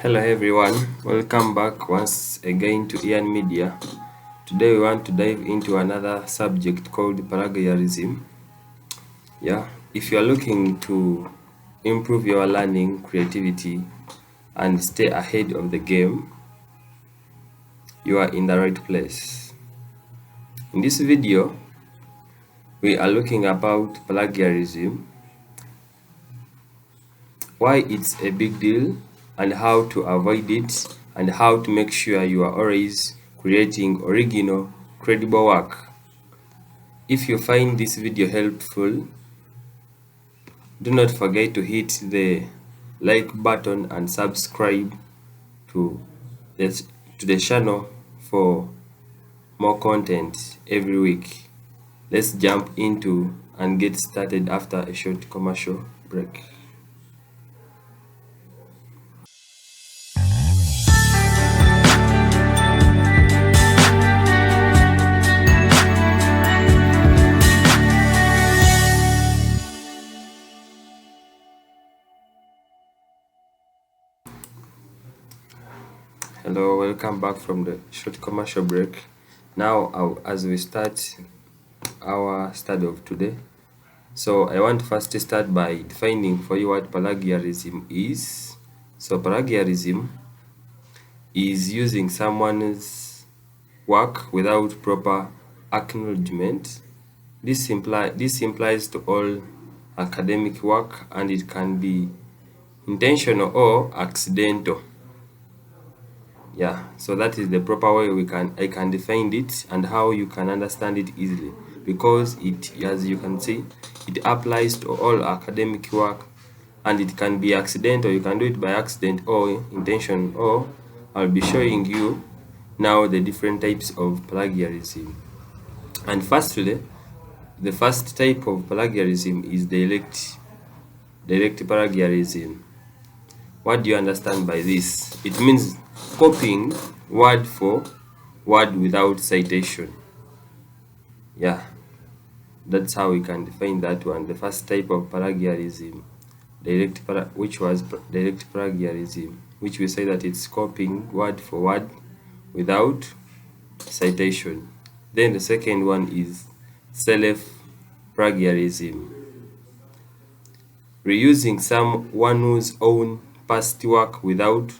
Hello everyone, welcome back once again to Ian Media. Today we want to dive into another subject called plagiarism. If you are looking to improve your learning, creativity, and stay ahead of the game, you are in the right place. In this video, we are looking about plagiarism, why it's a big deal, and how to avoid it, and how to make sure you are always creating original, credible work. If you find this video helpful, do not forget to hit the like button and subscribe to the channel for more content every week. Let's jump into and get started after a short commercial break. Hello, welcome back from the short commercial break. Now, as we start our study of today, so I want first to start by defining for you what plagiarism is. So plagiarism is using someone's work without proper acknowledgement. This implies to all academic work, and it can be intentional or accidental. So that is the proper way I can define it and how you can understand it easily, because it, as you can see, it applies to all academic work, and it can be accidental. You can do it by accident or intention, or I'll be showing you now the different types of plagiarism. And firstly, the first type of plagiarism is direct plagiarism. What do you understand by this? It means copying word for word without citation. That's how we can define that one. The first type of plagiarism, which was direct plagiarism, which we say that it's copying word for word without citation. Then the second one is self-plagiarism, reusing someone's own past work without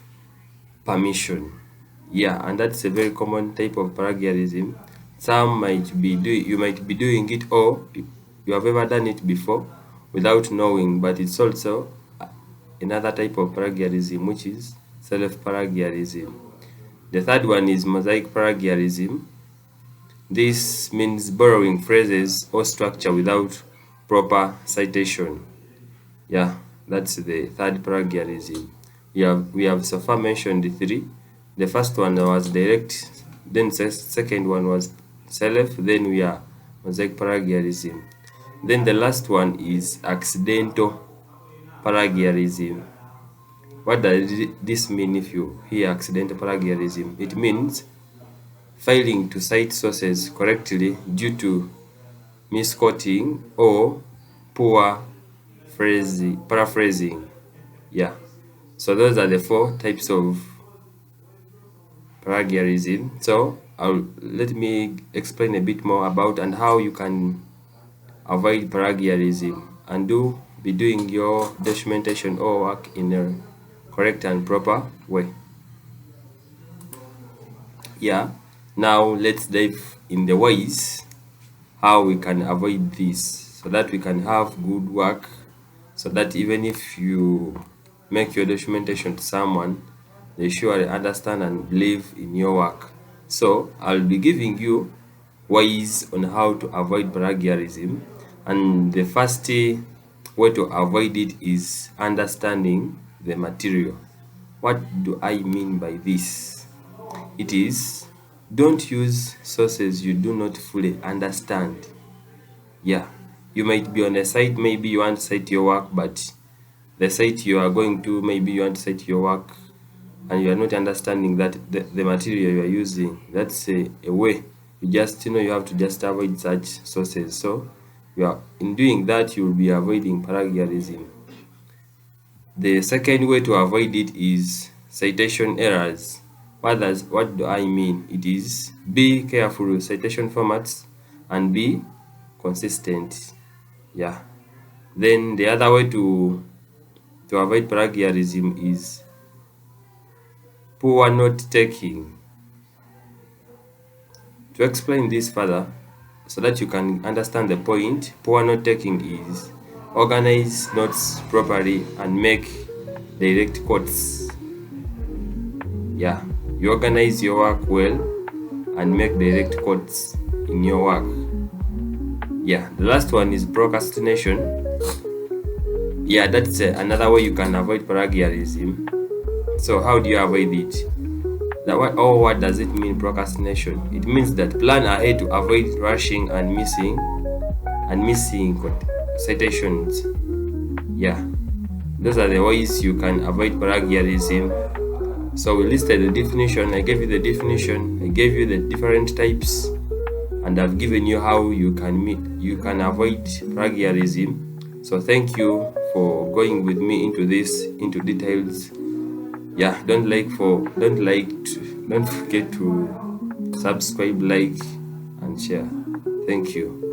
permission. And that's a very common type of plagiarism. You might be doing it, or you have ever done it before without knowing, but it's also another type of plagiarism, which is self-plagiarism. The third one is mosaic plagiarism. This means borrowing phrases or structure without proper citation. That's the third plagiarism. We have so far mentioned the three. The first one was direct, then second one was self, then we are mosaic plagiarism. Then the last one is accidental plagiarism. What does this mean? If you hear accidental plagiarism, it means failing to cite sources correctly due to misquoting or poor paraphrasing. So those are the four types of plagiarism. So let me explain a bit more about and how you can avoid plagiarism and be doing your documentation or work in a correct and proper way. Now let's dive in the ways how we can avoid this, so that we can have good work, so that even if you make your documentation to someone, they surely understand and believe in your work. So I'll be giving you ways on how to avoid plagiarism, and the first way to avoid it is understanding the material. What do I mean by this? It is, don't use sources you do not fully understand. You might be on a site, maybe you want to cite your work, but the site you are going to, maybe you want to cite your work and you are not understanding that the material you are using. That's a way you have to just avoid such sources. So in doing that, you will be avoiding plagiarism. The second way to avoid it is citation errors. What do I mean? It is be careful with citation formats and be consistent. Yeah. Then the other way to avoid plagiarism is poor note taking. To explain this further, so that you can understand the point, poor note taking is organize notes properly and make direct quotes. Yeah, you organize your work well and make direct quotes in your work. Yeah, the last one is procrastination. Yeah, that's another way you can avoid plagiarism. So how do you avoid it? What does it mean, procrastination? It means that plan ahead to avoid rushing and missing citations. Yeah, those are the ways you can avoid plagiarism. So we listed the definition. I gave you the definition. I gave you the different types, and I've given you how you can avoid plagiarism. So thank you for going with me into details. Yeah, don't forget to subscribe, like, and share. Thank you.